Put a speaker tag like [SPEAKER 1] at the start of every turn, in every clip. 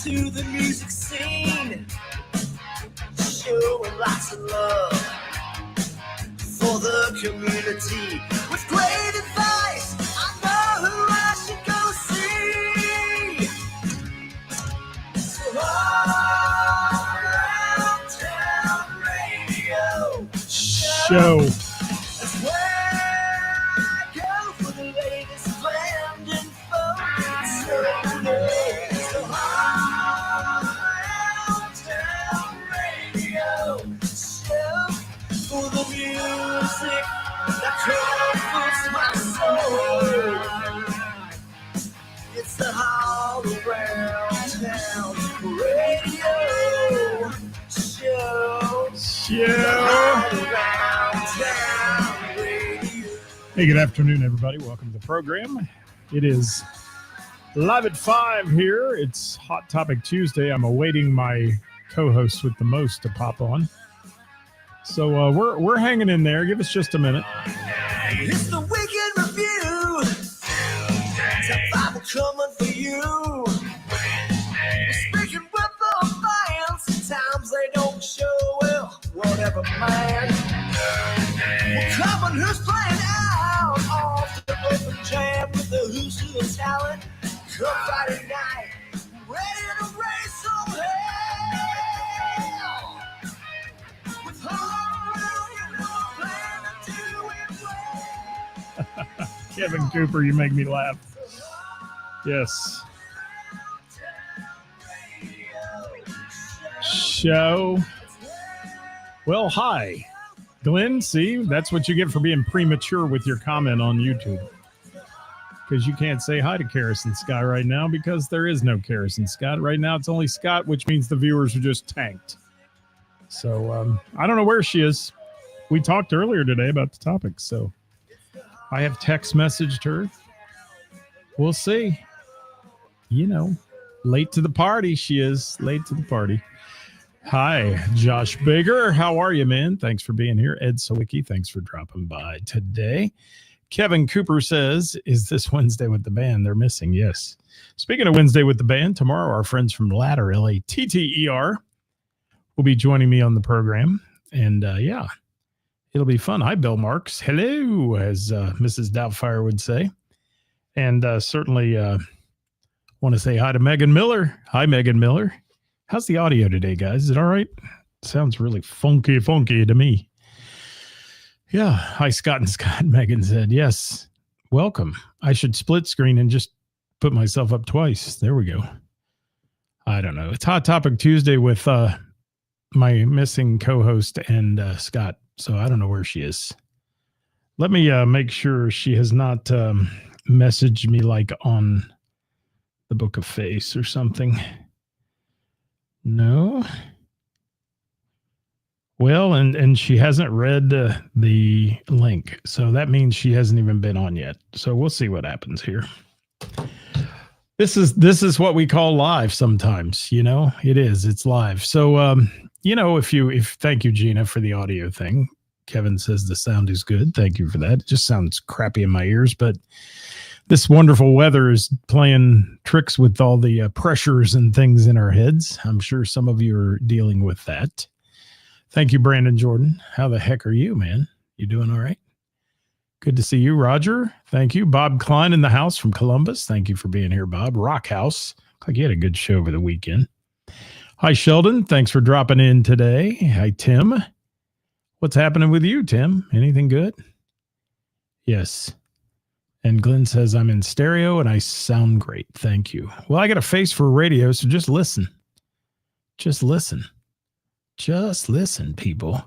[SPEAKER 1] to the music scene, showing lots of love for the community. With great advice, I know who I should go see. So all around town radio show. That's where I go for the latest band info. So all around town radio show for the music that comforts my soul. It's the all around town radio show. All around town radio.
[SPEAKER 2] Hey, good afternoon, everybody. Welcome to the program. It is live at 5 here. It's Hot Topic Tuesday. I'm awaiting my co-host with the most to pop on. So we're hanging in there. Give us just a minute.
[SPEAKER 1] It's the Weekend Review. Top 5 coming for you. Speaking with the fans, sometimes they don't show well. Whatever, man. We're covering who's playing out off the open jam with the who's who of talent. Come Friday night, ready to raise some hell. With all you know, plan to do it well.
[SPEAKER 2] Kevin Cooper, you make me laugh. Yes. Show. Well, hi. Glenn, see, that's what you get for being premature with your comment on YouTube. Because you can't say hi to Ceris and Scott right now because there is no Ceris and Scott. Right now it's only Scott, which means the viewers are just tanked. So I don't know where she is. We talked earlier today about the topic, so I have text messaged her. We'll see. You know, late to the party she is. Late to the party. Hi, Josh Baker. How are you, man? Thanks for being here. Ed Sawicki, thanks for dropping by today. Kevin Cooper says, is this Wednesday with the band? They're missing. Yes. Speaking of Wednesday with the band, tomorrow our friends from Ladder, L-A-T-T-E-R, will be joining me on the program. And yeah, it'll be fun. Hi, Bill Marks. Hello, as Mrs. Doubtfire would say. And certainly want to say hi to Megan Miller. Hi, Megan Miller. How's the audio today, guys? Is it all right? Sounds really funky to me. Yeah. Hi, Scott and Scott. Megan said, yes, welcome. I should split screen and just put myself up twice. There we go. I don't know. It's Hot Topic Tuesday with my missing co-host and Scott. So I don't know where she is. Let me make sure she has not messaged me like on the Book of Face or something. No. Well, and she hasn't read the link, so that means she hasn't even been on yet. So we'll see what happens here. This is what we call live sometimes, you know. It is. It's live. So you know, if thank you, Gina, for the audio thing. Kevin says the sound is good. Thank you for that. It just sounds crappy in my ears, but this wonderful weather is playing tricks with all the pressures and things in our heads. I'm sure some of you are dealing with that. Thank you, Brandon Jordan. How the heck are you, man? You doing all right? Good to see you, Roger. Thank you. Bob Klein in the house from Columbus. Thank you for being here, Bob. Rock House. Looks like you had a good show over the weekend. Hi, Sheldon. Thanks for dropping in today. Hi, Tim. What's happening with you, Tim? Anything good? Yes. And Glenn says, I'm in stereo and I sound great. Thank you. Well, I got a face for radio, so just listen. Just listen. Just listen, people.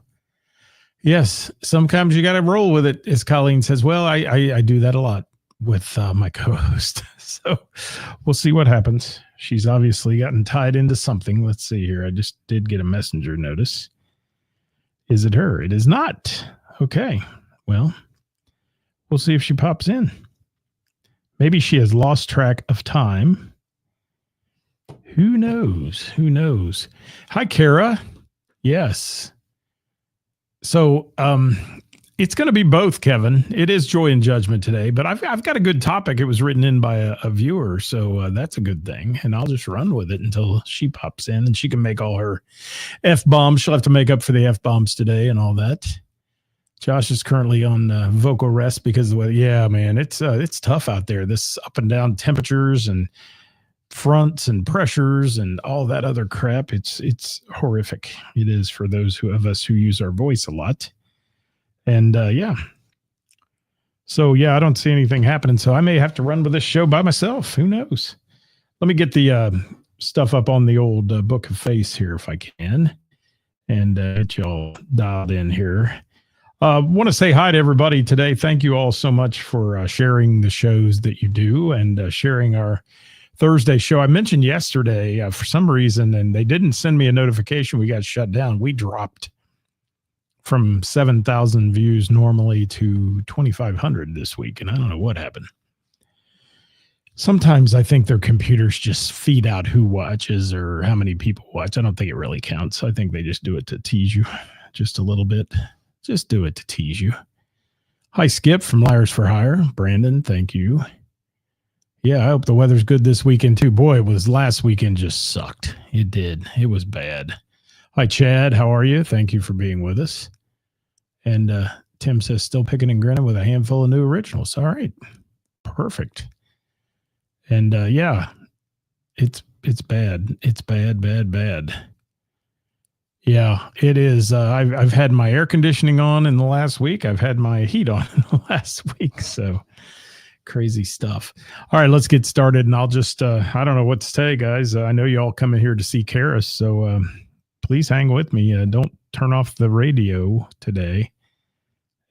[SPEAKER 2] Yes, sometimes you got to roll with it, as Colleen says. Well, I do that a lot with my co-host. So we'll see what happens. She's obviously gotten tied into something. Let's see here. I just did get a messenger notice. Is it her? It is not. Okay. Well, we'll see if she pops in. Maybe she has lost track of time. Who knows? Who knows? Hi, Kara. Yes. So It's going to be both, Kevin. It is joy and judgment today, but I've got a good topic. It was written in by a viewer, so that's a good thing. And I'll just run with it until she pops in and she can make all her F-bombs. She'll have to make up for the F-bombs today and all that. Josh is currently on vocal rest because of the weather. Yeah, man, it's tough out there. This up and down temperatures and fronts and pressures and all that other crap. It's horrific. It is for those of us who use our voice a lot. And yeah. So yeah, I don't see anything happening. So I may have to run with this show by myself. Who knows? Let me get the stuff up on the old Book of Face here if I can. And get y'all dialed in here. Want to say hi to everybody today. Thank you all so much for sharing the shows that you do and sharing our Thursday show. I mentioned yesterday for some reason, and they didn't send me a notification. We got shut down. We dropped from 7,000 views normally to 2,500 this week. And I don't know what happened. Sometimes I think their computers just feed out who watches or how many people watch. I don't think it really counts. I think they just do it to tease you just a little bit. Just do it to tease you. Hi, Skip from Liars for Hire. Brandon, thank you. Yeah, I hope the weather's good this weekend too. Boy, it was last weekend just sucked. It did. It was bad. Hi, Chad. How are you? Thank you for being with us. And Tim says, still picking and grinning with a handful of new originals. All right. Perfect. And yeah, it's bad. It's bad. Yeah, it is. I've had my air conditioning on in the last week. I've had my heat on in the last week. So crazy stuff. All right, let's get started. And I'll just, I don't know what to say, guys. I know you all come in here to see Ceris. So please hang with me. Don't turn off the radio today.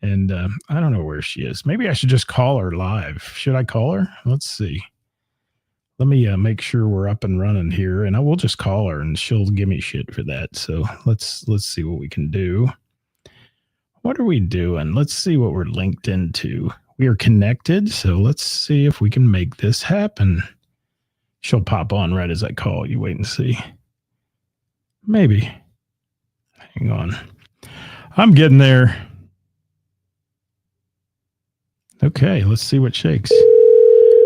[SPEAKER 2] And I don't know where she is. Maybe I should just call her live. Should I call her? Let's see. Let me make sure we're up and running here, and I will just call her, and she'll give me shit for that. So let's see what we can do. What are we doing? Let's see what we're linked into. We are connected, so let's see if we can make this happen. She'll pop on right as I call. You wait and see. Maybe. Hang on. I'm getting there. Okay, let's see what shakes.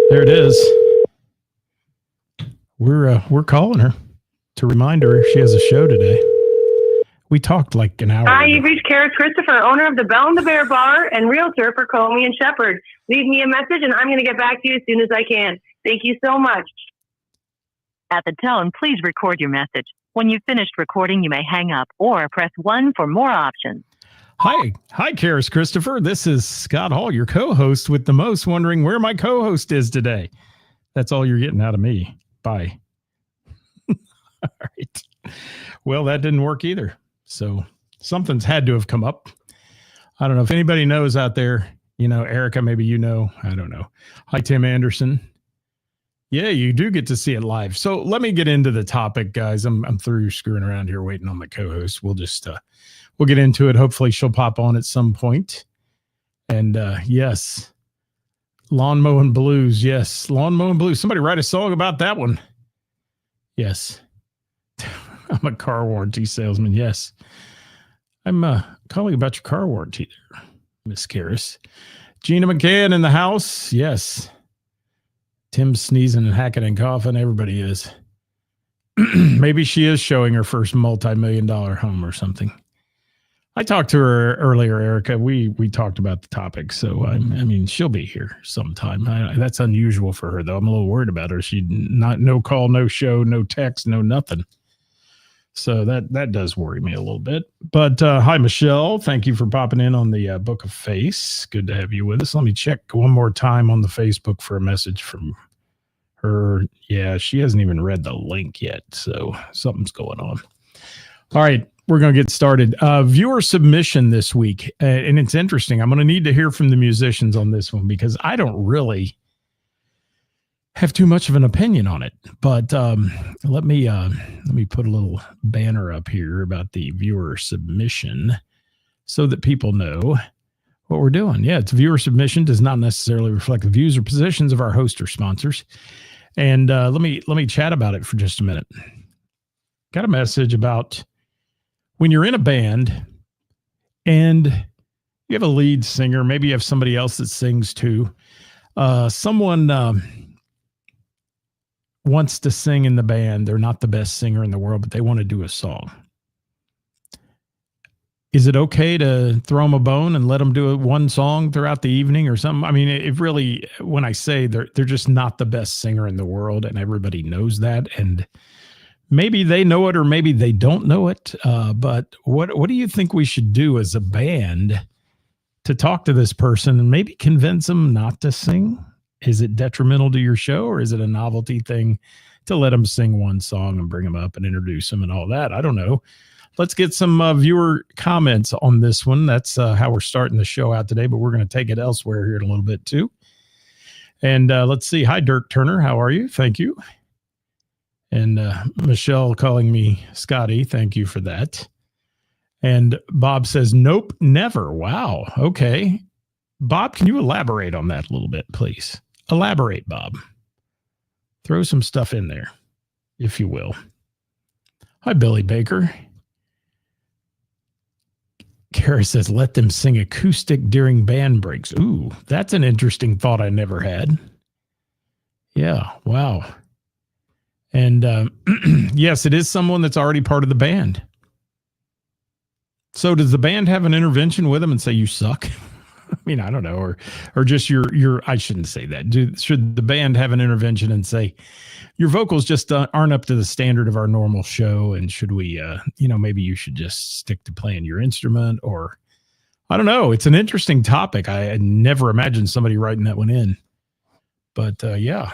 [SPEAKER 2] There it is. We're calling her to remind her she has a show today. We talked like an hour
[SPEAKER 3] Hi,
[SPEAKER 2] ago.
[SPEAKER 3] you've reached Ceris Christopher, owner of the Bell and the Bear Bar and realtor for Comey and Shepherd. Leave me a message and I'm going to get back to you as soon as I can. Thank you so much.
[SPEAKER 4] At the tone, please record your message. When you've finished recording, you may hang up or press 1 for more options.
[SPEAKER 2] Hi, Ceris Christopher. This is Scott Hall, your co-host with the most, wondering where my co-host is today. That's all you're getting out of me. Bye. All right. Well, that didn't work either. So something's had to have come up. I don't know if anybody knows out there. You know, Erica, maybe you know. I don't know. Hi, Tim Anderson. Yeah, you do get to see it live. So let me get into the topic, guys. I'm through screwing around here waiting on my co-host. We'll just we'll get into it. Hopefully she'll pop on at some point. And yes, lawn mowing blues. Yes, lawn mowing blues. Somebody write a song about that one. Yes. I'm a car warranty salesman. Yes. I'm calling about your car warranty there, Miss Ceris. Gina McCann in the house. Yes. Tim's sneezing and hacking and coughing. Everybody is. Maybe she is showing her first multi-million-dollar home or something. I talked to her earlier, Erica. We talked about the topic. So, I mean, she'll be here sometime. That's unusual for her, though. I'm a little worried about her. She no call, no show, no text, no nothing. So that does worry me a little bit. But hi, Michelle. Thank you for popping in on the Book of Face. Good to have you with us. Let me check one more time on the Facebook for a message from her. Yeah, she hasn't even read the link yet. So something's going on. All right. We're going to get started. Viewer submission this week. And it's interesting. I'm going to need to hear from the musicians on this one because I don't really have too much of an opinion on it. But let me put a little banner up here about the viewer submission so that people know what we're doing. Yeah, it's viewer submission. Does not necessarily reflect the views or positions of our host or sponsors. And let me chat about it for just a minute. Got a message about when you're in a band and you have a lead singer, maybe you have somebody else that sings too. Someone wants to sing in the band. They're not the best singer in the world, but they want to do a song. Is it okay to throw them a bone and let them do one song throughout the evening or something? I mean, it really, when I say they're just not the best singer in the world, and everybody knows that, and maybe they know it or maybe they don't know it. But what do you think we should do as a band to talk to this person and maybe convince them not to sing? Is it detrimental to your show, or is it a novelty thing to let them sing one song and bring them up and introduce them and all that? I don't know. Let's get some viewer comments on this one. That's how we're starting the show out today, but we're going to take it elsewhere here in a little bit too. And let's see. Hi, Dirk Turner. How are you? Thank you. And Michelle calling me Scotty. Thank you for that. And Bob says, nope, never. Wow. Okay. Bob, can you elaborate on that a little bit, please? Elaborate, Bob. Throw some stuff in there, if you will. Hi, Billy Baker. Kara says, let them sing acoustic during band breaks. Ooh, that's an interesting thought I never had. Yeah, wow. And yes, it is someone that's already part of the band. So does the band have an intervention with them and say, you suck? I mean, I don't know, or just your I shouldn't say that. Should the band have an intervention and say, your vocals just aren't up to the standard of our normal show, and should we, maybe you should just stick to playing your instrument? Or I don't know. It's an interesting topic. I had never imagined somebody writing that one in. But yeah.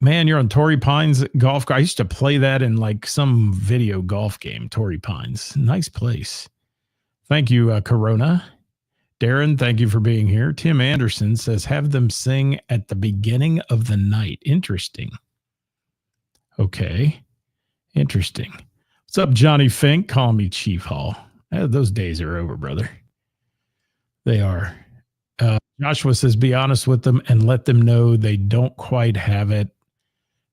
[SPEAKER 2] Man, you're on Torrey Pines Golf. I used to play that in like some video golf game, Torrey Pines. Nice place. Thank you, Corona. Darren, thank you for being here. Tim Anderson says, have them sing at the beginning of the night. Interesting. Okay. Interesting. What's up, Johnny Fink? Call me Chief Hall. Those days are over, brother. They are. Joshua says, be honest with them and let them know they don't quite have it.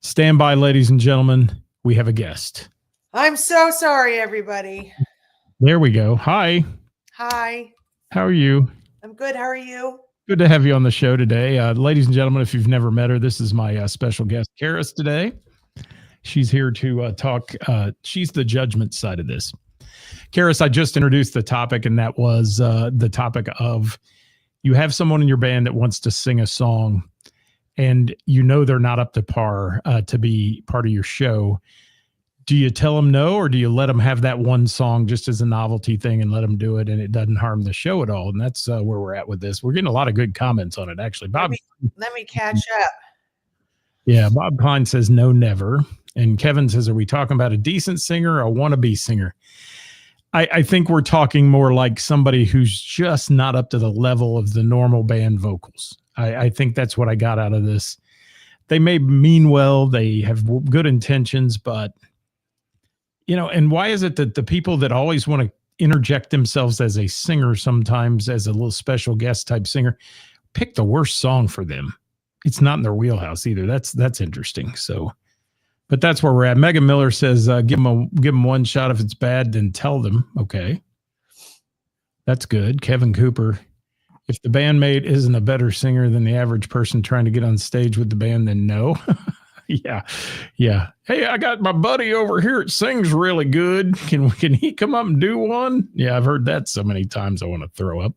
[SPEAKER 2] Stand by, ladies and gentlemen. We have a guest.
[SPEAKER 5] I'm so sorry, everybody.
[SPEAKER 2] There we go. Hi.
[SPEAKER 5] Hi.
[SPEAKER 2] How are you?
[SPEAKER 5] I'm good. How are you?
[SPEAKER 2] Good to have you on the show today. Ladies and gentlemen, if you've never met her, this is my special guest, Ceris, today. She's here to talk. She's the judgment side of this. Ceris, I just introduced the topic, and that was the topic of you have someone in your band that wants to sing a song, and you know they're not up to par to be part of your show. Do you tell them no, or do you let them have that one song just as a novelty thing and let them do it, and it doesn't harm the show at all? And that's where we're at with this. We're getting a lot of good comments on it, actually. Bob,
[SPEAKER 5] let me catch up.
[SPEAKER 2] Yeah, Bob Pine says no, never. And Kevin says, are we talking about a decent singer or a wannabe singer? I think we're talking more like somebody who's just not up to the level of the normal band vocals. I think that's what I got out of this. They may mean well, they have good intentions, but and why is it that the people that always want to interject themselves as a singer, sometimes as a little special guest type singer, pick the worst song for them? It's not in their wheelhouse either. That's interesting. So, but that's where we're at. Megan Miller says, give them one shot. If it's bad, then tell them. Okay. That's good. Kevin Cooper, if the bandmate isn't a better singer than the average person trying to get on stage with the band, then no. Yeah. Hey, I got my buddy over here. It sings really good. Can he come up and do one? Yeah, I've heard that so many times I want to throw up.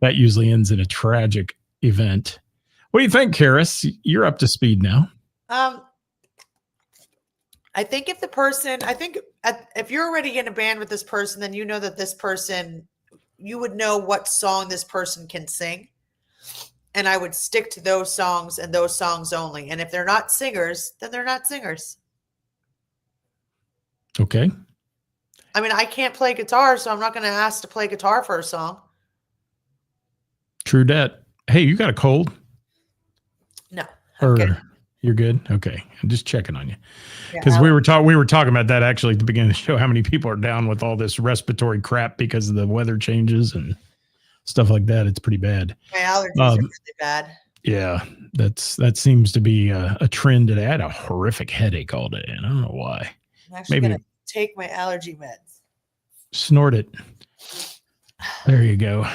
[SPEAKER 2] That usually ends in a tragic event. What do you think, Ceris? You're up to speed now.
[SPEAKER 5] I think if you're already in a band with this person, then you know that this person, you would know what song this person can sing. And I would stick to those songs and those songs only. And if they're not singers, then they're not singers.
[SPEAKER 2] Okay.
[SPEAKER 5] I mean, I can't play guitar, so I'm not going to ask to play guitar for a song.
[SPEAKER 2] True that. Hey, you got a cold?
[SPEAKER 5] No.
[SPEAKER 2] Or you're good? Okay. I'm just checking on you. Because we were talking about that actually at the beginning of the show, how many people are down with all this respiratory crap because of the weather changes and stuff like that. It's pretty bad.
[SPEAKER 5] My allergies are really bad.
[SPEAKER 2] Yeah, that seems to be a trend today. I had a horrific headache all day, and I don't know why.
[SPEAKER 5] I'm actually going to take my allergy meds.
[SPEAKER 2] Snort it. There you go.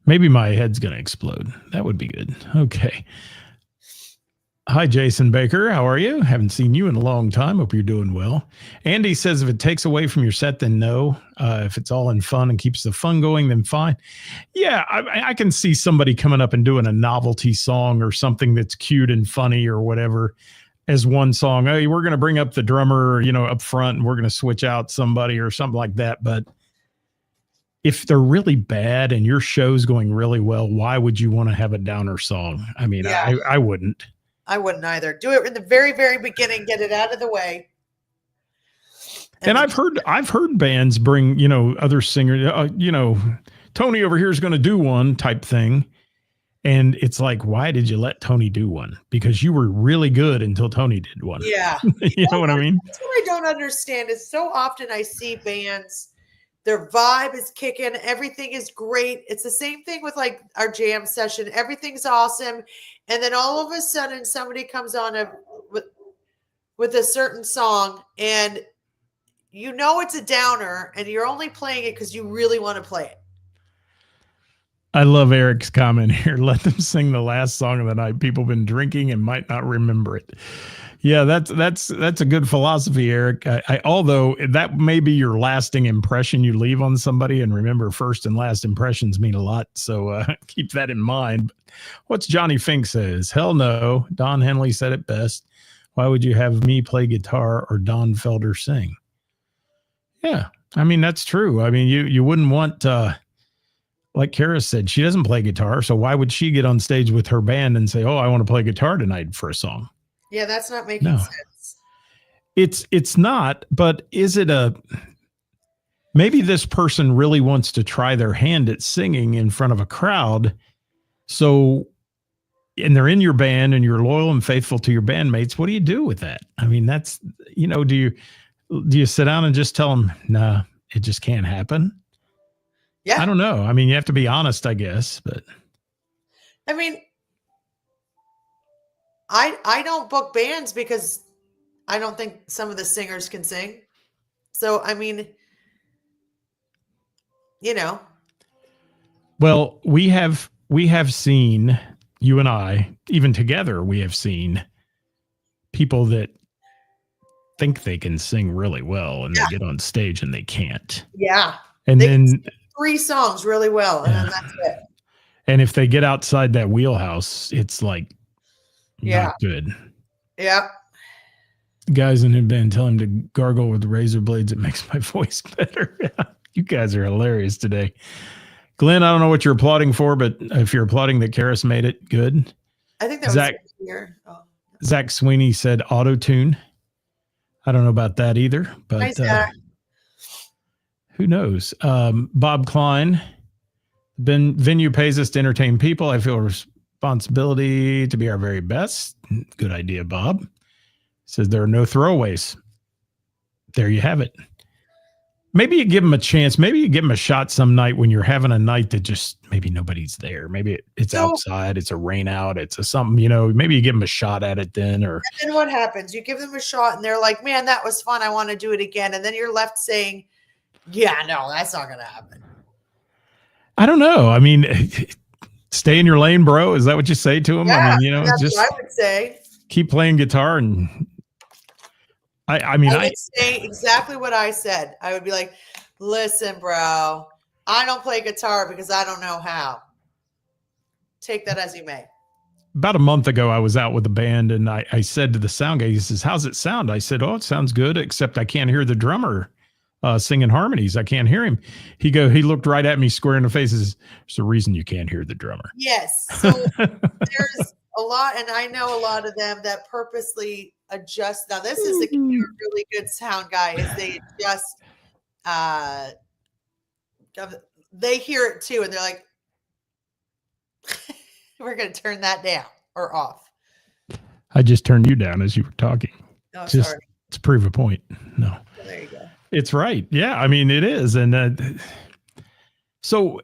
[SPEAKER 2] Maybe my head's going to explode. That would be good. Okay. Hi, Jason Baker. How are you? Haven't seen you in a long time. Hope you're doing well. Andy says if it takes away from your set, then no. If it's all in fun and keeps the fun going, then fine. Yeah, I can see somebody coming up and doing a novelty song or something that's cute and funny or whatever as one song. Hey, we're going to bring up the drummer, up front, and we're going to switch out somebody or something like that. But if they're really bad and your show's going really well, why would you want to have a downer song? I mean,
[SPEAKER 5] Yeah.
[SPEAKER 2] I wouldn't.
[SPEAKER 5] I wouldn't either. Do it in the very, very beginning. Get it out of the way.
[SPEAKER 2] And I've heard bands bring, other singers, Tony over here is going to do one type thing. And it's like, why did you let Tony do one? Because you were really good until Tony did one.
[SPEAKER 5] Yeah.
[SPEAKER 2] You know what I mean?
[SPEAKER 5] That's what I don't understand is so often I see bands, their vibe is kicking. Everything is great. It's the same thing with like our jam session. Everything's awesome. And then all of a sudden somebody comes on with a certain song and it's a downer and you're only playing it because you really want to play it.
[SPEAKER 2] I love Eric's comment here. Let them sing the last song of the night. People have been drinking and might not remember it. Yeah, that's a good philosophy, Eric. Although that may be your lasting impression you leave on somebody, and remember, first and last impressions mean a lot. So keep that in mind. What's Johnny Fink says? Hell no. Don Henley said it best. Why would you have me play guitar or Don Felder sing? Yeah, I mean that's true. I mean you wouldn't want. Like Kara said, she doesn't play guitar, so why would she get on stage with her band and say, "Oh, I want to play guitar tonight for a song"?
[SPEAKER 5] Yeah, that's not making sense.
[SPEAKER 2] It's not, but is it maybe this person really wants to try their hand at singing in front of a crowd. So, and they're in your band and you're loyal and faithful to your bandmates. What do you do with that? I mean, that's, do you sit down and just tell them, nah, it just can't happen?
[SPEAKER 5] Yeah.
[SPEAKER 2] I don't know. I mean, you have to be honest, I guess, but
[SPEAKER 5] I mean, I don't book bands because I don't think some of the singers can sing. So, I mean,
[SPEAKER 2] Well, we have seen, you and I, even together, we have seen people that think they can sing really well and they get on stage and they can't.
[SPEAKER 5] Yeah.
[SPEAKER 2] And
[SPEAKER 5] they
[SPEAKER 2] then
[SPEAKER 5] can sing 3 songs really well and then that's it.
[SPEAKER 2] And if they get outside that wheelhouse, it's like not good.
[SPEAKER 5] Yeah.
[SPEAKER 2] Guys in the band tell him to gargle with razor blades. It makes my voice better. You guys are hilarious today. Glenn, I don't know what you're applauding for, but if you're applauding that Karis made it, good.
[SPEAKER 5] I think that
[SPEAKER 2] Zach,
[SPEAKER 5] was here. Oh.
[SPEAKER 2] Zach Sweeney said auto-tune. I don't know about that either, but
[SPEAKER 5] Hi, Zach.
[SPEAKER 2] Who knows? Bob Klein, venue pays us to entertain people. I feel responsibility to be our very best. Good idea, Bob. Says there are no throwaways. There you have it. Maybe you give them a chance. Maybe you give them a shot some night when you're having a night that just maybe nobody's there. Maybe it's outside. It's a rain out. It's a something, maybe you give them a shot at it then. And
[SPEAKER 5] then what happens? You give them a shot and they're like, man, that was fun. I want to do it again. And then you're left saying, yeah, no, that's not going to happen.
[SPEAKER 2] I don't know. I mean, stay in your lane, bro. Is that what you say to them?
[SPEAKER 5] Yeah,
[SPEAKER 2] I mean,
[SPEAKER 5] that's
[SPEAKER 2] just
[SPEAKER 5] what I would say.
[SPEAKER 2] Keep playing guitar. And I
[SPEAKER 5] would say exactly what I said. I would be like, listen, bro, I don't play guitar because I don't know how. Take that as you may.
[SPEAKER 2] About a month ago, I was out with a band and I said to the sound guy, he says, how's it sound? I said, oh, it sounds good, except I can't hear the drummer singing harmonies. I can't hear him. He looked right at me square in the face. There's a reason you can't hear the drummer.
[SPEAKER 5] Yes. So there's a lot, and I know a lot of them that purposely adjust. Now, this is a really good sound guy, is they adjust, they hear it too, and they're like, we're going to turn that down or off.
[SPEAKER 2] I just turned you down as you were talking.
[SPEAKER 5] Oh,
[SPEAKER 2] just
[SPEAKER 5] sorry.
[SPEAKER 2] To prove a point. No.
[SPEAKER 5] Well, there you go.
[SPEAKER 2] It's right. Yeah. I mean, it is. And so,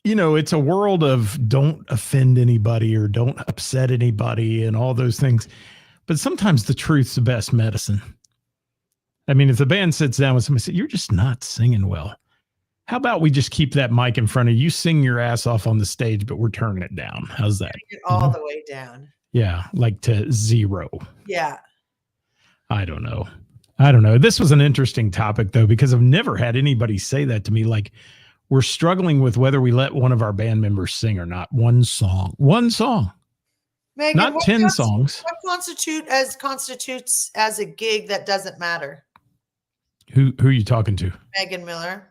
[SPEAKER 2] it's a world of don't offend anybody or don't upset anybody and all those things. But sometimes the truth's the best medicine. I mean, if the band sits down with somebody and says, you're just not singing well. How about we just keep that mic in front of you, sing your ass off on the stage, but we're turning it down. How's that?
[SPEAKER 5] Get all the way down.
[SPEAKER 2] Yeah, like to 0.
[SPEAKER 5] Yeah.
[SPEAKER 2] I don't know. This was an interesting topic, though, because I've never had anybody say that to me. Like, we're struggling with whether we let one of our band members sing or not. One song.
[SPEAKER 5] Megan,
[SPEAKER 2] Not 10 songs.
[SPEAKER 5] What constitutes as a gig that doesn't matter?
[SPEAKER 2] Who are you talking to?
[SPEAKER 5] Megan Miller.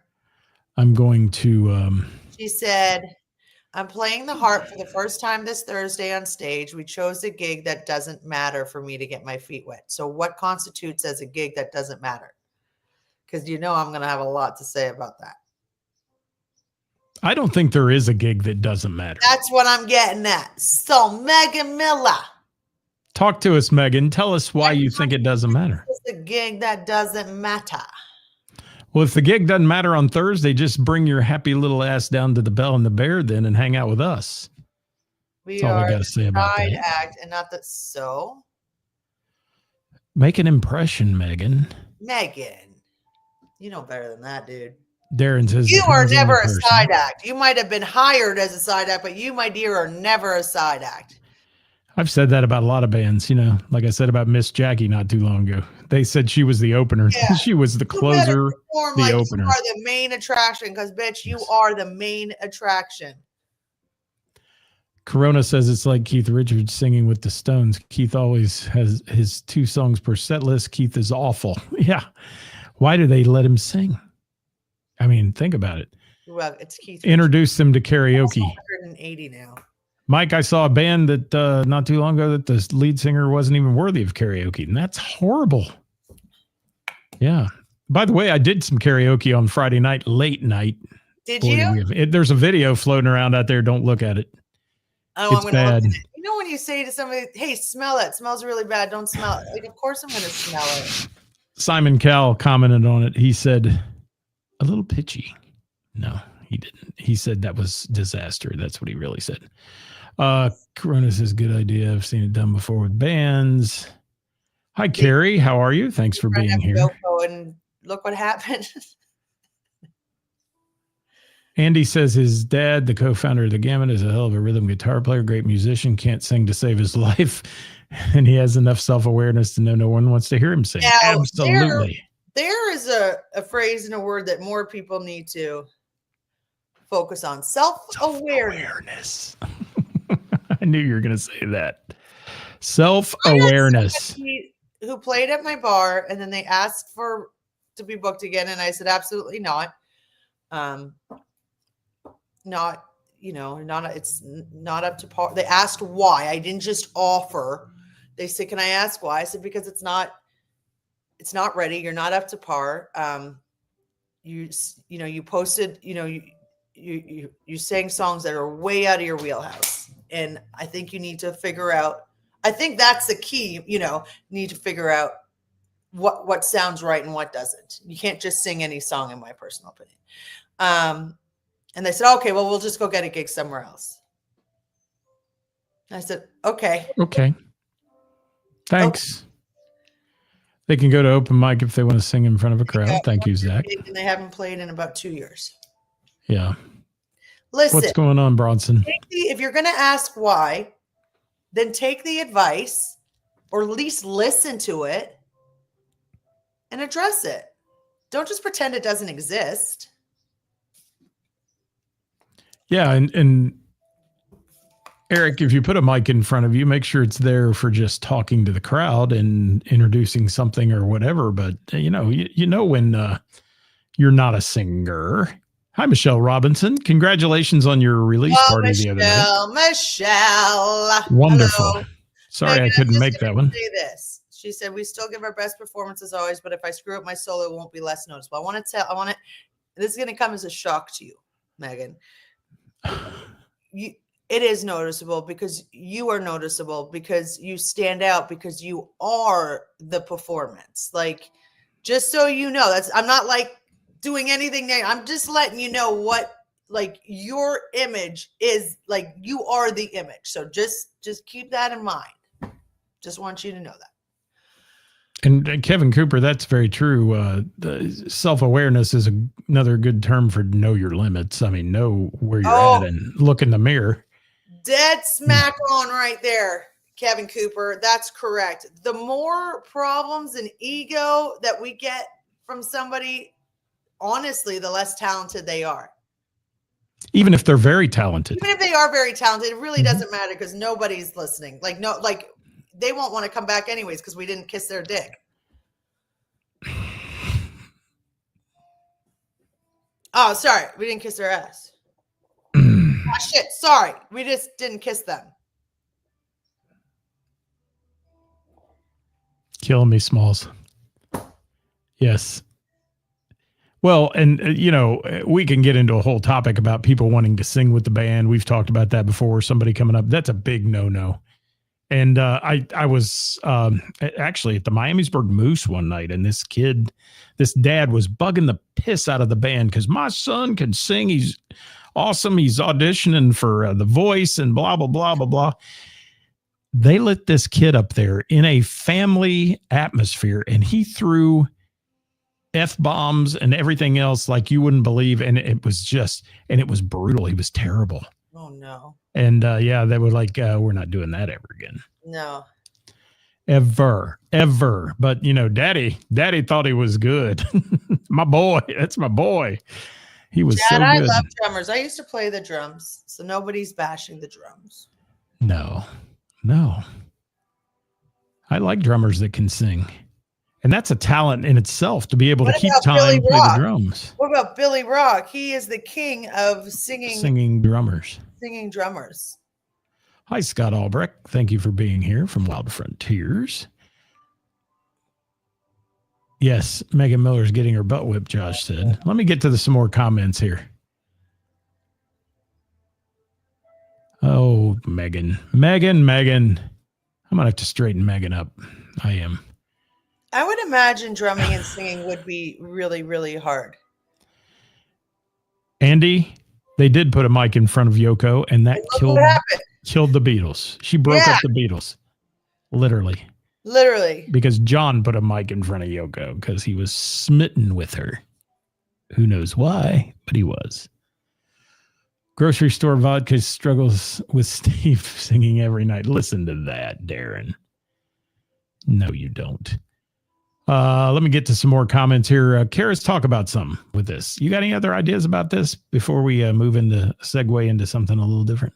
[SPEAKER 2] I'm going to.
[SPEAKER 5] She said, I'm playing the harp for the first time this Thursday on stage. We chose a gig that doesn't matter for me to get my feet wet. So what constitutes as a gig that doesn't matter? Because I'm going to have a lot to say about that.
[SPEAKER 2] I don't think there is a gig that doesn't matter.
[SPEAKER 5] That's what I'm getting at. So Megan Miller.
[SPEAKER 2] Talk to us, Megan. Tell us why you think it doesn't matter.
[SPEAKER 5] It's a gig that doesn't matter.
[SPEAKER 2] Well, if the gig doesn't matter on Thursday, just bring your happy little ass down to the Bell and the Bear then and hang out with us.
[SPEAKER 5] We
[SPEAKER 2] all
[SPEAKER 5] are
[SPEAKER 2] I got to say about
[SPEAKER 5] side
[SPEAKER 2] that.
[SPEAKER 5] act and not that. So
[SPEAKER 2] Make an impression, Megan.
[SPEAKER 5] Megan, you know better than that, dude.
[SPEAKER 2] Darren says
[SPEAKER 5] You are
[SPEAKER 2] depends on the
[SPEAKER 5] never a
[SPEAKER 2] person.
[SPEAKER 5] side act. You might have been hired as a side act, but you, my dear, are never a side act.
[SPEAKER 2] I've said that about a lot of bands, like I said about Miss Jackie not too long ago. They said she was the opener.
[SPEAKER 5] Yeah.
[SPEAKER 2] She was the closer, the opener.
[SPEAKER 5] You are the main attraction because, bitch, you are the main attraction.
[SPEAKER 2] Corona says it's like Keith Richards singing with the Stones. Keith always has his 2 songs per set list. Keith is awful. Yeah. Why do they let him sing? I mean, think about it.
[SPEAKER 5] Well, it's Keith.
[SPEAKER 2] Introduce them to karaoke.
[SPEAKER 5] 180 now.
[SPEAKER 2] Mike, I saw a band that not too long ago that the lead singer wasn't even worthy of karaoke, and that's horrible. Yeah. By the way, I did some karaoke on Friday night, late night.
[SPEAKER 5] Did you?
[SPEAKER 2] There's a video floating around out there. Don't look at it.
[SPEAKER 5] Oh,
[SPEAKER 2] it's
[SPEAKER 5] I'm
[SPEAKER 2] bad.
[SPEAKER 5] look at it. When you say to somebody, hey, smell it. It smells really bad. Don't smell it. Like, of course I'm going to smell it.
[SPEAKER 2] Simon Cowell commented on it. He said, a little pitchy. No, he didn't. He said that was disaster. That's what he really said. Corona says, good idea. I've seen it done before with bands. Hi, Carrie. How are you? Thanks for being here.
[SPEAKER 5] And look what happened.
[SPEAKER 2] Andy says his dad, the co-founder of the Gamut, is a hell of a rhythm guitar player, great musician, can't sing to save his life. And he has enough self-awareness to know no one wants to hear him sing.
[SPEAKER 5] Now,
[SPEAKER 2] absolutely.
[SPEAKER 5] There is a phrase and a word that more people need to focus on. Self-awareness.
[SPEAKER 2] I knew you were going to say that. Self-awareness.
[SPEAKER 5] Who played at my bar, and then they asked to be booked again, and I said absolutely not. It's not up to par. They asked why. I didn't just offer. They said, "Can I ask why?" I said, "Because it's not ready. You're not up to par. You posted. You sang songs that are way out of your wheelhouse, and I think you need to figure out. I think that's the key. Need to figure out what sounds right and what doesn't. You can't just sing any song, in my personal opinion." And they said, "Okay, well, we'll just go get a gig somewhere else." I said, "Okay."
[SPEAKER 2] Okay. Thanks. Okay. They can go to open mic if they want to sing in front of a crowd. Yeah, thank you, Zach.
[SPEAKER 5] And they haven't played in about 2 years.
[SPEAKER 2] Yeah.
[SPEAKER 5] Listen.
[SPEAKER 2] What's going on, Bronson?
[SPEAKER 5] If you're going to ask why, then take the advice or at least listen to it and address it. Don't just pretend it doesn't exist.
[SPEAKER 2] Yeah, and Eric, if you put a mic in front of you, make sure it's there for just talking to the crowd and introducing something or whatever. But you know when you're not a singer. Hi, Michelle Robinson. Congratulations on your release party the other night.
[SPEAKER 5] Michelle.
[SPEAKER 2] Wonderful.
[SPEAKER 5] Hello.
[SPEAKER 2] Sorry, I couldn't make that one.
[SPEAKER 5] Say this. She said, "We still give our best performance as always, but if I screw up my solo, it won't be less noticeable." This is going to come as a shock to you, Megan. It is noticeable because you are noticeable, because you stand out, because you are the performance. Like, just so you know, I'm not like doing anything there. I'm just letting you know what, like, your image is. Like, you are the image. So just keep that in mind. Just want you to know that.
[SPEAKER 2] And Kevin Cooper, that's very true. Self-awareness is another good term for know your limits. I mean, know where you're at and look in the mirror.
[SPEAKER 5] Dead smack on right there, Kevin Cooper. That's correct. The more problems and ego that we get from somebody, honestly, the less talented they are.
[SPEAKER 2] Even if they're very talented.
[SPEAKER 5] Even if they are very talented, it really doesn't matter because nobody's listening. Like they won't want to come back anyways because we didn't kiss their dick. Oh, sorry. We didn't kiss their ass. Oh, shit. Sorry. We just didn't kiss them.
[SPEAKER 2] Killing me, Smalls. Yes. Well, and, we can get into a whole topic about people wanting to sing with the band. We've talked about that before. Somebody coming up. That's a big no-no. And I was actually at the Miamisburg Moose one night, and this dad was bugging the piss out of the band because my son can sing. He's awesome. He's auditioning for The Voice and blah, blah, blah, blah, blah. They let this kid up there in a family atmosphere, and he threw F-bombs and everything else like you wouldn't believe. And it was brutal. He was terrible.
[SPEAKER 5] Oh, no.
[SPEAKER 2] And they were like, we're not doing that ever again.
[SPEAKER 5] No.
[SPEAKER 2] Ever. But, daddy thought he was good. My boy. That's my boy. He was so good.
[SPEAKER 5] I love drummers. I used to play the drums, so nobody's bashing the drums.
[SPEAKER 2] No. I like drummers that can sing. And that's a talent in itself to be able to keep time and play the drums.
[SPEAKER 5] What about Billy Rock? He is the king of singing
[SPEAKER 2] drummers.
[SPEAKER 5] Singing drummers.
[SPEAKER 2] Hi, Scott Albrecht. Thank you for being here from Wild Frontiers. Yes, Megan Miller's getting her butt whipped, Josh said. Let me get to some more comments here. Oh, Megan. I'm going to have to straighten Megan up. I am.
[SPEAKER 5] I would imagine drumming and singing would be really, really hard.
[SPEAKER 2] Andy, they did put a mic in front of Yoko, and that killed the Beatles. She broke up the Beatles. Literally. Because John put a mic in front of Yoko because he was smitten with her. Who knows why, but he was. Grocery store vodka struggles with Steve singing every night. Listen to that, Darren. No, you don't. Let me get to some more comments here. Karis, talk about something with this. You got any other ideas about this before we segue into something a little different?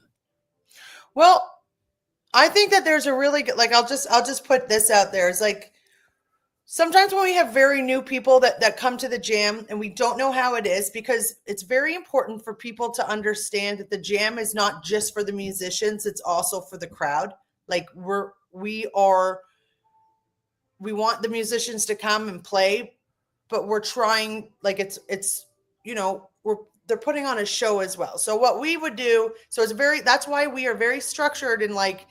[SPEAKER 5] Well, I think that there's a really good, I'll just put this out there. It's like sometimes when we have very new people that come to the jam and we don't know how it is, because it's very important for people to understand that the jam is not just for the musicians. It's also for the crowd. Like we want the musicians to come and play, but we're trying, they're putting on a show as well. So what we would do, that's why we are very structured in like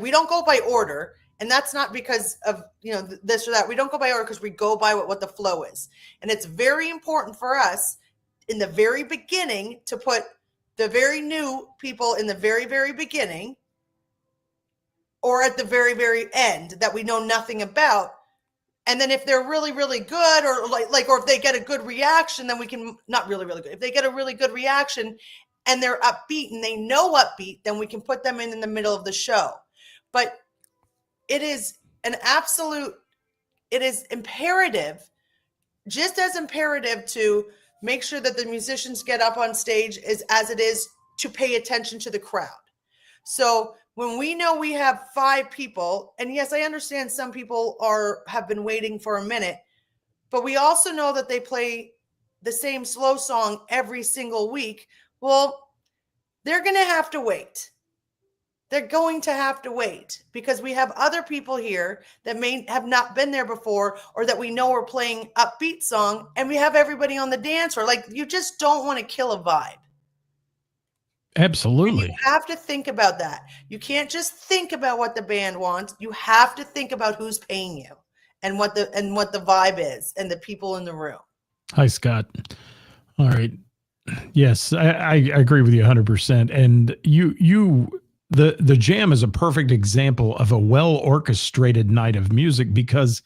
[SPEAKER 5] we don't go by order. And that's not because of, this or that. We don't go by order because we go by what the flow is. And it's very important for us in the very beginning to put the very new people in the very, very beginning, or at the very, very end that we know nothing about. And then if they're really, really good, or or if they get a good reaction, then we can, not really, really good. If they get a really good reaction and they're upbeat and they know upbeat, then we can put them in the middle of the show. But it is imperative, just as imperative to make sure that the musicians get up on stage as it is to pay attention to the crowd. So when we know we have 5 people, and yes, I understand some people have been waiting for a minute, but we also know that they play the same slow song every single week. Well, they're going to have to wait. They're going to have to wait because we have other people here that may have not been there before, or that we know are playing upbeat song, and we have everybody on the dance floor. You just don't want to kill a vibe.
[SPEAKER 2] Absolutely.
[SPEAKER 5] And you have to think about that. You can't just think about what the band wants. You have to think about who's paying you and what the vibe is and the people in the room.
[SPEAKER 2] Hi, Scott. All right. Yes, I agree with you 100%. And the jam is a perfect example of a well-orchestrated night of music because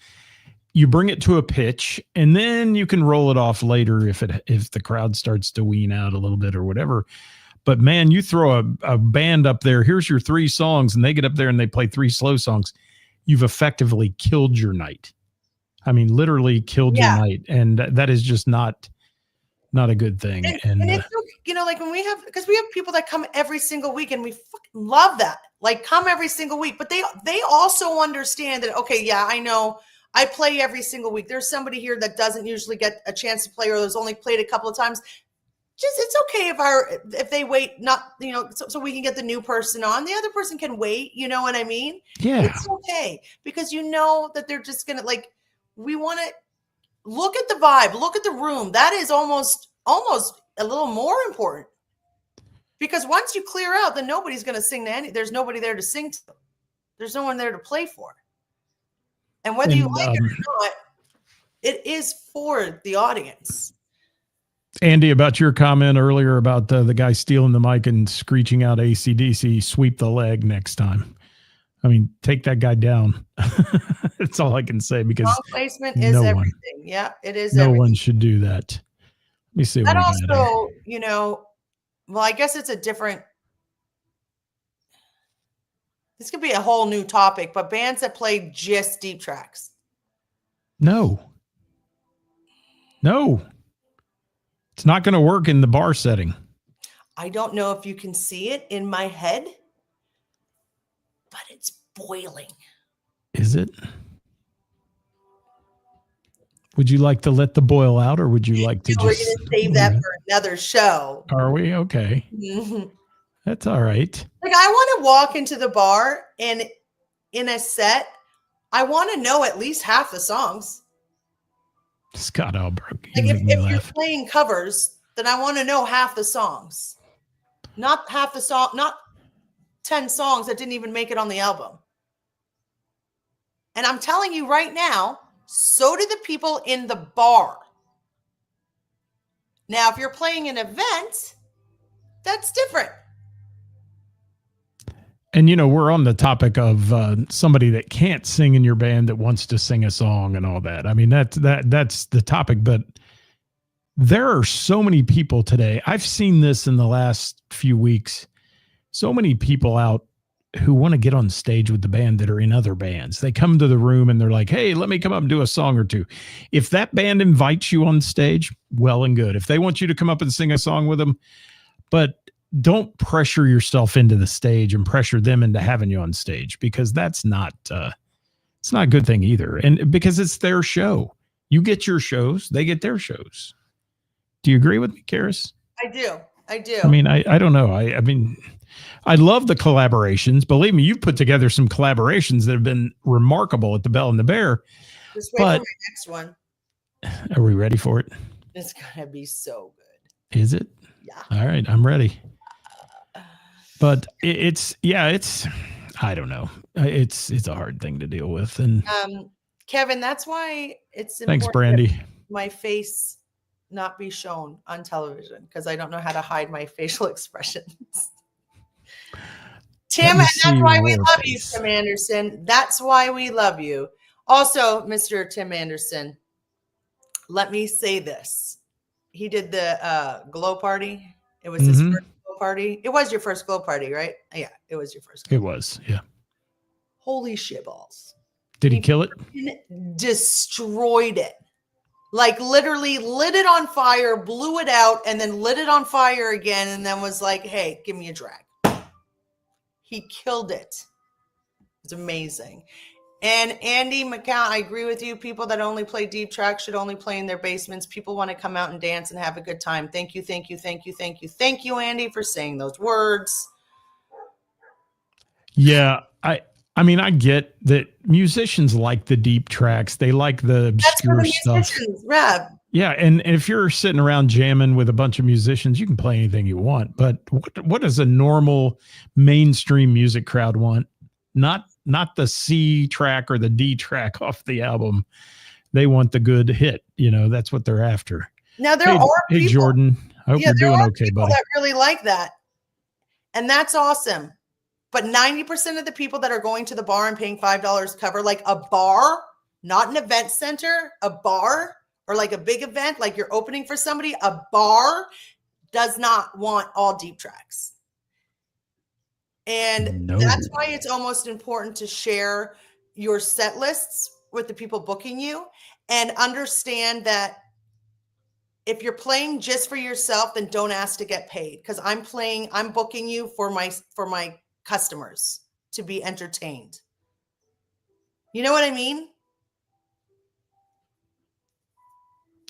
[SPEAKER 2] you bring it to a pitch, and then you can roll it off later if the crowd starts to wean out a little bit or whatever. But man, you throw a band up there, here's your 3 songs, and they get up there and they play 3 slow songs. You've effectively killed your night. I mean, literally killed your night. And that is just not a good thing.
[SPEAKER 5] And it's, like when because we have people that come every single week, and we fucking love that. Like, come every single week. But they also understand that, okay, yeah, I know I play every single week. There's somebody here that doesn't usually get a chance to play, or there's only played a couple of times. It's okay if they wait, not, so we can get the new person on. The other person can wait. You know what I mean?
[SPEAKER 2] Yeah.
[SPEAKER 5] It's okay, because that they're just going to, we want to look at the vibe, look at the room. That is almost a little more important, because once you clear out, then nobody's going to sing to there's nobody there to sing to. There's no one there to play for. And whether you like it or not, it is for the audience.
[SPEAKER 2] Andy, about your comment earlier about the guy stealing the mic and screeching out AC/DC, sweep the leg next time. I mean, take that guy down. That's all I can say, because
[SPEAKER 5] song placement is everything. Yeah, it is.
[SPEAKER 2] No
[SPEAKER 5] everything.
[SPEAKER 2] one should do that. Let me see.
[SPEAKER 5] That also, well, I guess it's a different. This could be a whole new topic, but bands that play just deep tracks.
[SPEAKER 2] No. It's not going to work in the bar setting.
[SPEAKER 5] I don't know if you can see it in my head, but it's boiling.
[SPEAKER 2] Is it? Would you like to let the boil out, or would you like to
[SPEAKER 5] We're going to save that for another show.
[SPEAKER 2] Are we? Okay.
[SPEAKER 5] Mm-hmm.
[SPEAKER 2] That's all right.
[SPEAKER 5] Like, I want to walk into the bar, and in a set, I want to know at least half the songs.
[SPEAKER 2] Scott Albrook.
[SPEAKER 5] Like, if you're playing covers, then I want to know half the songs. Not half the song, not 10 songs that didn't even make it on the album. And I'm telling you right now, so do the people in the bar. Now, if you're playing an event, that's different.
[SPEAKER 2] And, we're on the topic of somebody that can't sing in your band that wants to sing a song and all that. I mean, that's the topic. But there are so many people today. I've seen this in the last few weeks. So many people out who want to get on stage with the band that are in other bands. They come to the room and they're like, hey, let me come up and do a song or two. If that band invites you on stage, well and good. If they want you to come up and sing a song with them, but don't pressure yourself into the stage and pressure them into having you on stage, because that's not, it's not a good thing either. And because it's their show, you get your shows, they get their shows. Do you agree with me, Ceris?
[SPEAKER 5] I do.
[SPEAKER 2] I mean, I don't know. I mean, I love the collaborations. Believe me, you've put together some collaborations that have been remarkable at the Bell and the Bear.
[SPEAKER 5] Just wait for my next one.
[SPEAKER 2] Are we ready for it?
[SPEAKER 5] It's going to be so good.
[SPEAKER 2] Is it?
[SPEAKER 5] Yeah.
[SPEAKER 2] All right. I'm ready. But it's I don't know. It's a hard thing to deal with. And
[SPEAKER 5] Kevin, that's why it's
[SPEAKER 2] thanks,
[SPEAKER 5] important
[SPEAKER 2] Brandy.
[SPEAKER 5] that my face not be shown on television, because I don't know how to hide my facial expressions. Tim, and that's why we love you, Tim Anderson. That's why we love you. Also, Mr. Tim Anderson, let me say this. He did the glow party. It was his first glow party. It was your first glow party, right? Yeah, it was your first.
[SPEAKER 2] It was, yeah.
[SPEAKER 5] Holy shit balls.
[SPEAKER 2] Did he kill it?
[SPEAKER 5] Destroyed it. Like, literally lit it on fire, blew it out, and then lit it on fire again, and then was like, hey, give me a drag. He killed it. It's amazing. And Andy McCown, I agree with you. People that only play deep tracks should only play in their basements. People want to come out and dance and have a good time. Thank you, thank you, thank you, thank you. Thank you, Andy, for saying those words.
[SPEAKER 2] Yeah, I mean, I get that musicians like the deep tracks. They like the obscure stuff.
[SPEAKER 5] Rob.
[SPEAKER 2] Yeah, and if you're sitting around jamming with a bunch of musicians, you can play anything you want. But what does a normal mainstream music crowd want? Not the C track or the D track off the album. They want the good hit. That's what they're after.
[SPEAKER 5] Now there are people.
[SPEAKER 2] Hey, Jordan. I hope you're doing okay, buddy.
[SPEAKER 5] That really like that, and that's awesome. But 90% of the people that are going to the bar and paying $5 cover, like a bar, not an event center, a bar, or like a big event, like you're opening for somebody, a bar does not want all deep tracks. And that's why it's almost important to share your set lists with the people booking you and understand that if you're playing just for yourself, then don't ask to get paid, because I'm booking you for my customers to be entertained. You know what I mean?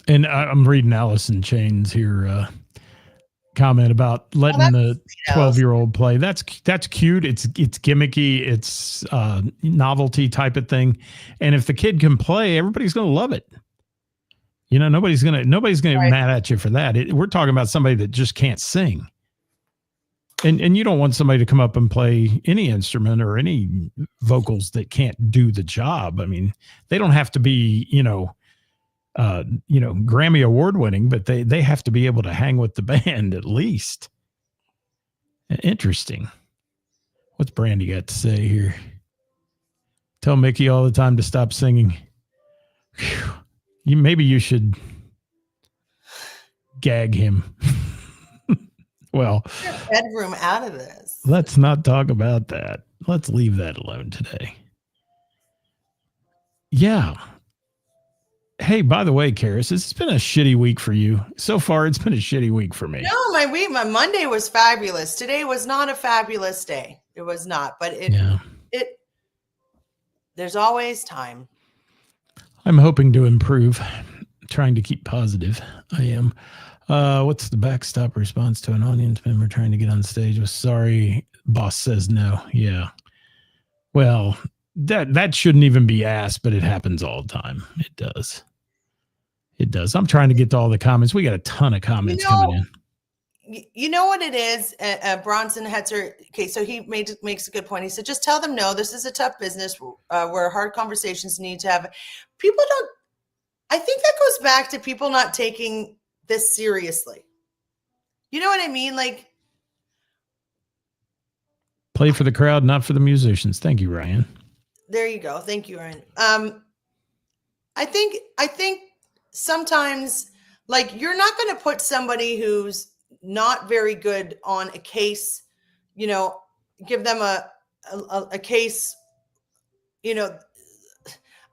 [SPEAKER 2] And I'm reading Allison Chain's here comment about letting the 12-year-old play. That's cute. It's gimmicky. It's novelty type of thing. And if the kid can play, everybody's going to love it. You know, nobody's gonna be mad at you for that. We're talking about somebody that just can't sing, and you don't want somebody to come up and play any instrument or any vocals that can't do the job. I mean, they don't have to be, Grammy award winning, but they have to be able to hang with the band at least. Interesting. What's Brandy got to say here? Tell Mickey all the time to stop singing. Whew. Maybe you should gag him. Well,
[SPEAKER 5] bedroom out of this.
[SPEAKER 2] Let's not talk about that. Let's leave that alone today. Yeah. Hey, by the way, Ceris, it's been a shitty week for you. So far, it's been a shitty week for me.
[SPEAKER 5] No, my Monday was fabulous. Today was not a fabulous day. It was not, but there's always time.
[SPEAKER 2] I'm hoping to improve, trying to keep positive. I am. What's the backstop response to an audience member trying to get on stage with sorry, boss says no? Yeah. Well, that shouldn't even be asked, but it happens all the time. It does. It does. I'm trying to get to all the comments. We got a ton of comments coming in.
[SPEAKER 5] You know what it is? Bronson Hetzer. Okay, so he makes a good point. He said, just tell them no, this is a tough business where hard conversations need to have. People don't, I think that goes back to people not taking this seriously. You know what I mean? Like,
[SPEAKER 2] play for the crowd, not for the musicians. Thank you, Ryan.
[SPEAKER 5] There you go. Thank you, Ryan. I think sometimes, like, you're not going to put somebody who's not very good on a case, give them a case,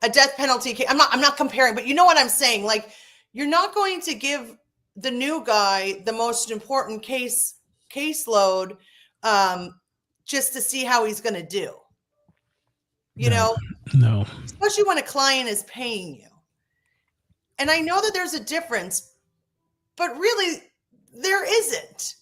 [SPEAKER 5] a death penalty case. I'm not comparing, but you know what I'm saying? Like, you're not going to give the new guy the most important caseload just to see how he's going to do.
[SPEAKER 2] No.
[SPEAKER 5] Especially when a client is paying you. And I know that there's a difference, but really there isn't.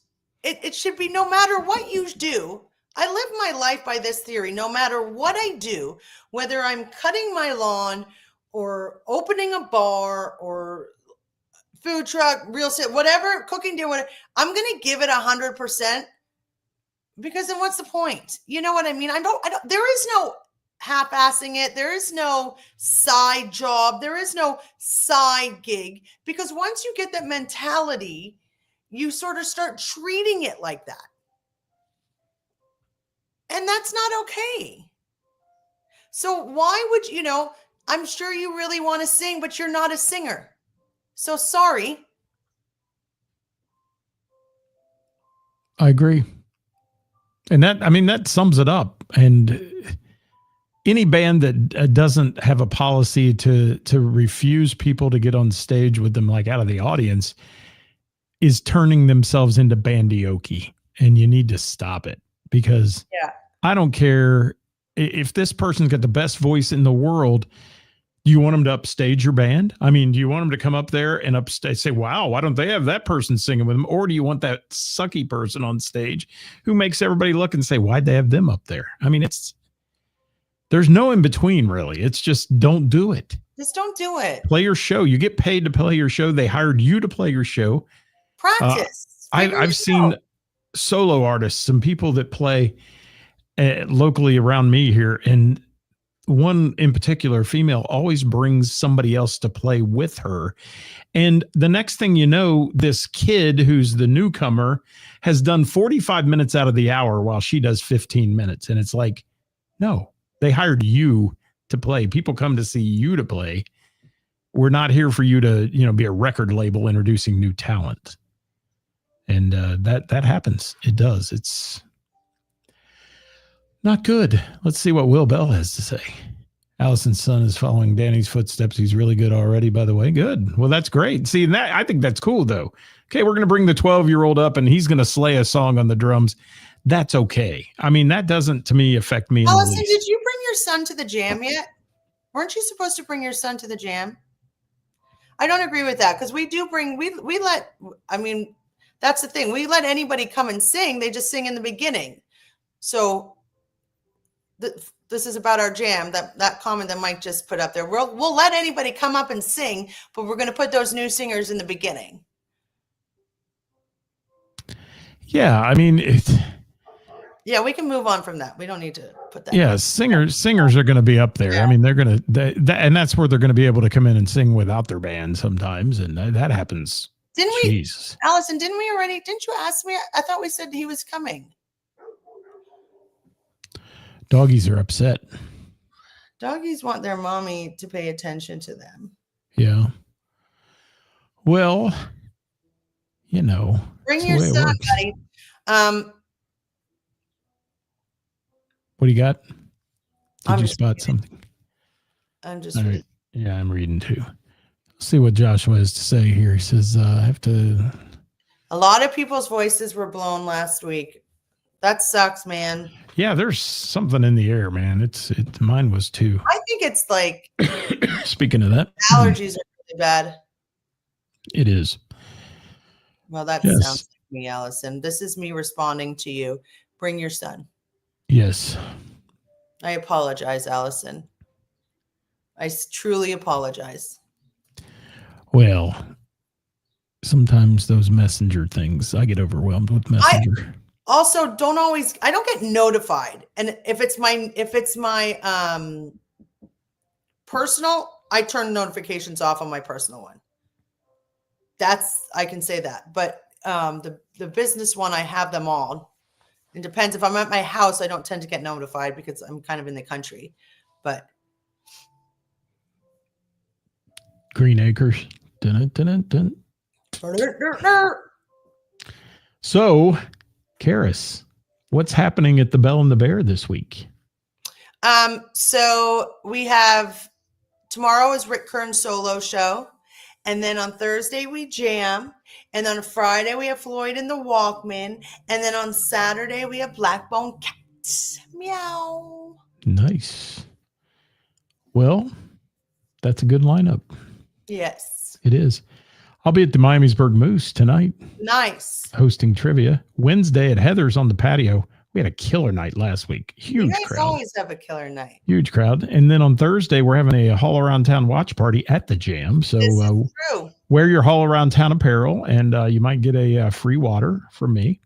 [SPEAKER 5] It should be no matter what you do. I live my life by this theory. No matter what I do, whether I'm cutting my lawn or opening a bar or food truck, real estate, whatever, cooking, doing whatever, I'm going to give it 100%, because then what's the point? You know what I mean? I don't, there is no half-assing it. There is no side job. There is no side gig, because once you get that mentality, you sort of start treating it like that. And that's not okay. So why would I'm sure you really want to sing, but you're not a singer. So sorry.
[SPEAKER 2] I agree. And that sums it up. And any band that doesn't have a policy to refuse people to get on stage with them, like out of the audience, is turning themselves into bandioki, and you need to stop it, because I don't care if this person's got the best voice in the world. Do you want them to upstage your band? I mean, do you want them to come up there and upstage, say, wow, why don't they have that person singing with them? Or do you want that sucky person on stage who makes everybody look and say, why'd they have them up there? I mean, there's no in between, really. It's just don't do it.
[SPEAKER 5] Just don't do it.
[SPEAKER 2] Play your show. You get paid to play your show. They hired you to play your show.
[SPEAKER 5] Practice.
[SPEAKER 2] I've seen solo artists, some people that play locally around me here, and one in particular, female, always brings somebody else to play with her. And the next thing you know, this kid who's the newcomer has done 45 minutes out of the hour while she does 15 minutes. And it's like, no, they hired you to play. People come to see you to play. We're not here for you to, be a record label introducing new talent. And that happens. It does. It's not good. Let's see what Will Bell has to say. Allison's son is following Danny's footsteps. He's really good already, by the way. Good. Well, that's great. See, I think that's cool, though. Okay, we're going to bring the 12-year-old up, and he's going to slay a song on the drums. That's okay. I mean, that doesn't, to me, affect me.
[SPEAKER 5] Allison, did you bring your son to the jam yet? Weren't you supposed to bring your son to the jam? I don't agree with that because we let, I mean, that's the thing. We let anybody come and sing. They just sing in the beginning. So this is about our jam, that comment that Mike just put up there. We'll let anybody come up and sing, but we're going to put those new singers in the beginning.
[SPEAKER 2] Yeah, I mean,
[SPEAKER 5] yeah, we can move on from that. We don't need to put that.
[SPEAKER 2] Yeah, singers are going to be up there. Yeah. I mean, they're going to, and that's where they're going to be able to come in and sing without their band sometimes, and that happens.
[SPEAKER 5] Allison, didn't you ask me? I thought we said he was coming.
[SPEAKER 2] Doggies are upset.
[SPEAKER 5] Doggies want their mommy to pay attention to them.
[SPEAKER 2] Yeah. Well,
[SPEAKER 5] bring your son, buddy.
[SPEAKER 2] What do you got? Did you spot something?
[SPEAKER 5] I'm just reading.
[SPEAKER 2] Right. Yeah, I'm reading too. Let's see what Joshua has to say here. He says, I have to.
[SPEAKER 5] A lot of people's voices were blown last week. That sucks, man.
[SPEAKER 2] Yeah, there's something in the air, man. Mine was too.
[SPEAKER 5] I think it's like.
[SPEAKER 2] Speaking of that,
[SPEAKER 5] allergies are really bad.
[SPEAKER 2] It is.
[SPEAKER 5] Well, that sounds like me, Allison. This is me responding to you. Bring your son.
[SPEAKER 2] Yes.
[SPEAKER 5] I apologize, Allison. I truly apologize.
[SPEAKER 2] Well, sometimes those messenger things, I get overwhelmed with messenger.
[SPEAKER 5] I don't get notified. And if it's my personal, I turn notifications off on my personal one. I can say that. But the business one, I have them all. It depends. If I'm at my house, I don't tend to get notified because I'm kind of in the country. But
[SPEAKER 2] Green Acres. Dun, dun, dun, dun. So, Ceris, what's happening at the Bell and the Bear this week?
[SPEAKER 5] So we have tomorrow is Rick Kern's solo show. And then on Thursday, we jam. And on Friday, we have Floyd and the Walkman. And then on Saturday, we have Blackbone Cat. Meow.
[SPEAKER 2] Nice. Well, that's a good lineup.
[SPEAKER 5] Yes.
[SPEAKER 2] It is. I'll be at the Miamisburg Moose tonight.
[SPEAKER 5] Nice.
[SPEAKER 2] Hosting trivia. Wednesday at Heather's on the patio. We had a killer night last week. Huge crowd. You guys
[SPEAKER 5] always have a killer night.
[SPEAKER 2] Huge crowd. And then on Thursday, we're having a Haul Around Town watch party at the Jam. So
[SPEAKER 5] this is true.
[SPEAKER 2] Wear your Haul Around Town apparel, and you might get a free water from me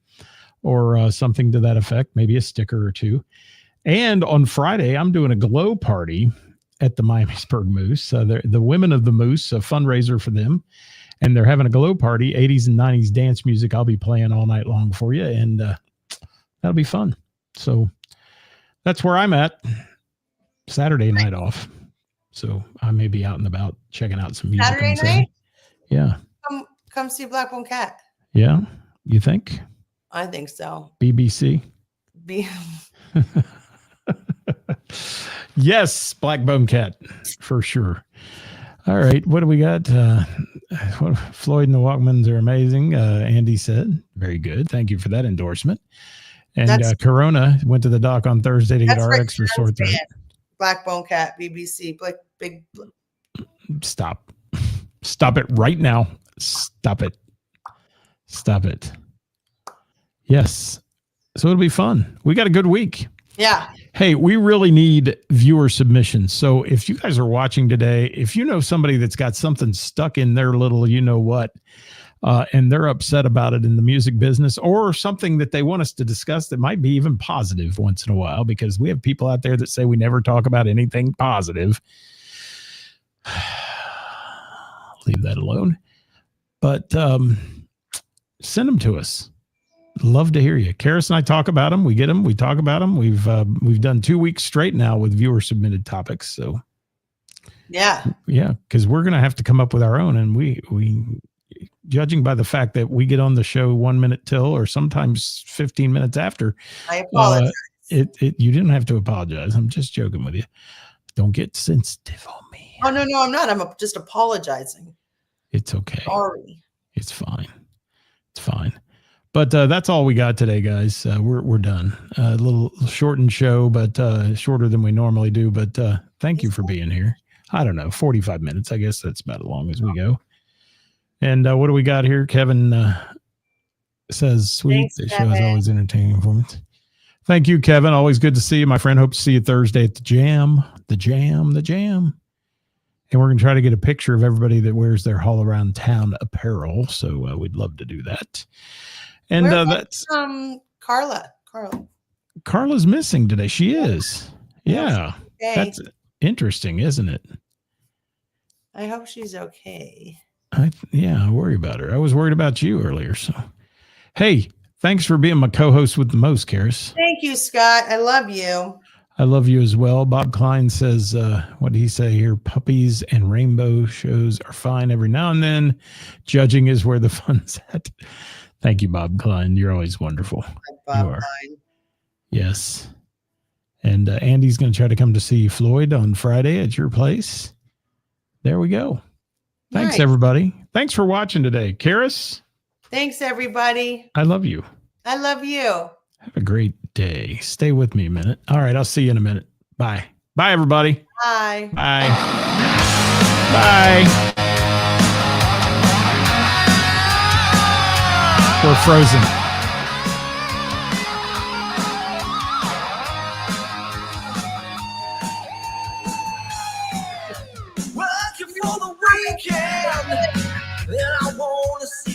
[SPEAKER 2] or something to that effect, maybe a sticker or two. And on Friday, I'm doing a glow party at the Miamisburg Moose. The Women of the Moose, a fundraiser for them. And they're having a glow party, 80s and 90s dance music. I'll be playing all night long for you. And that'll be fun. So that's where I'm at. Saturday night off. So I may be out and about checking out some music.
[SPEAKER 5] Saturday night?
[SPEAKER 2] Yeah.
[SPEAKER 5] Come see Blackbone Cat.
[SPEAKER 2] Yeah. You think?
[SPEAKER 5] I think so.
[SPEAKER 2] BBC? Yes, Blackbone Cat for sure. All right. What do we got? Floyd and the Walkmans are amazing. Andy said, very good. Thank you for that endorsement. And Corona went to the doc on Thursday to get our extra sore throat.
[SPEAKER 5] Blackbone Cat, BBC, big.
[SPEAKER 2] Stop it right now. Stop it. Yes. So it'll be fun. We got a good week.
[SPEAKER 5] Yeah.
[SPEAKER 2] Hey, we really need viewer submissions. So if you guys are watching today, if you know somebody that's got something stuck in their little, and they're upset about it in the music business, or something that they want us to discuss that might be even positive once in a while, because we have people out there that say we never talk about anything positive. Leave that alone. But send them to us. Love to hear you. Karis and I talk about them. We get them. We talk about them. We've done 2 weeks straight now with viewer submitted topics. So
[SPEAKER 5] Yeah.
[SPEAKER 2] because we're gonna have to come up with our own, and we judging by the fact that we get on the show 1 minute till, or sometimes 15 minutes after.
[SPEAKER 5] I apologize.
[SPEAKER 2] You didn't have to apologize. I'm just joking with you. Don't get sensitive on me.
[SPEAKER 5] Oh no, I'm not. I'm just apologizing.
[SPEAKER 2] It's okay.
[SPEAKER 5] Sorry.
[SPEAKER 2] It's fine. It's fine. But that's all we got today, guys. We're done. A little shortened show, but shorter than we normally do. But thank you for being here. I don't know, 45 minutes. I guess that's about as long as we go. And what do we got here? Kevin says, sweet.
[SPEAKER 5] Thanks,
[SPEAKER 2] The show
[SPEAKER 5] Kevin.
[SPEAKER 2] is always entertaining performance. Thank you, Kevin. Always good to see you, my friend. Hope to see you Thursday at the Jam. The Jam. And we're going to try to get a picture of everybody that wears their All Around Town apparel. So we'd love to do that. And that's
[SPEAKER 5] Carla.
[SPEAKER 2] Carla's missing today. She is. Yeah.
[SPEAKER 5] Okay.
[SPEAKER 2] That's interesting, isn't it?
[SPEAKER 5] I hope she's okay.
[SPEAKER 2] I worry about her. I was worried about you earlier. So, hey, thanks for being my co-host with the most, Karis.
[SPEAKER 5] Thank you, Scott. I love you.
[SPEAKER 2] I love you as well. Bob Klein says, what did he say here? Puppies and rainbow shows are fine every now and then. Judging is where the fun's at. Thank you, Bob Klein. You're always wonderful.
[SPEAKER 5] Bob
[SPEAKER 2] You are.
[SPEAKER 5] Klein.
[SPEAKER 2] Yes. And Andy's going to try to come to see Floyd on Friday at your place. There we go. Thanks,
[SPEAKER 5] Nice.
[SPEAKER 2] everybody. Thanks for watching today. Karis,
[SPEAKER 5] Thanks, everybody.
[SPEAKER 2] I love you.
[SPEAKER 5] I love you.
[SPEAKER 2] Have a great day. Stay with me a minute. All right, I'll see you in a minute. Bye. Bye, everybody.
[SPEAKER 5] Bye.
[SPEAKER 2] Bye. Bye. We're frozen.
[SPEAKER 1] Working for the weekend, and I wanna see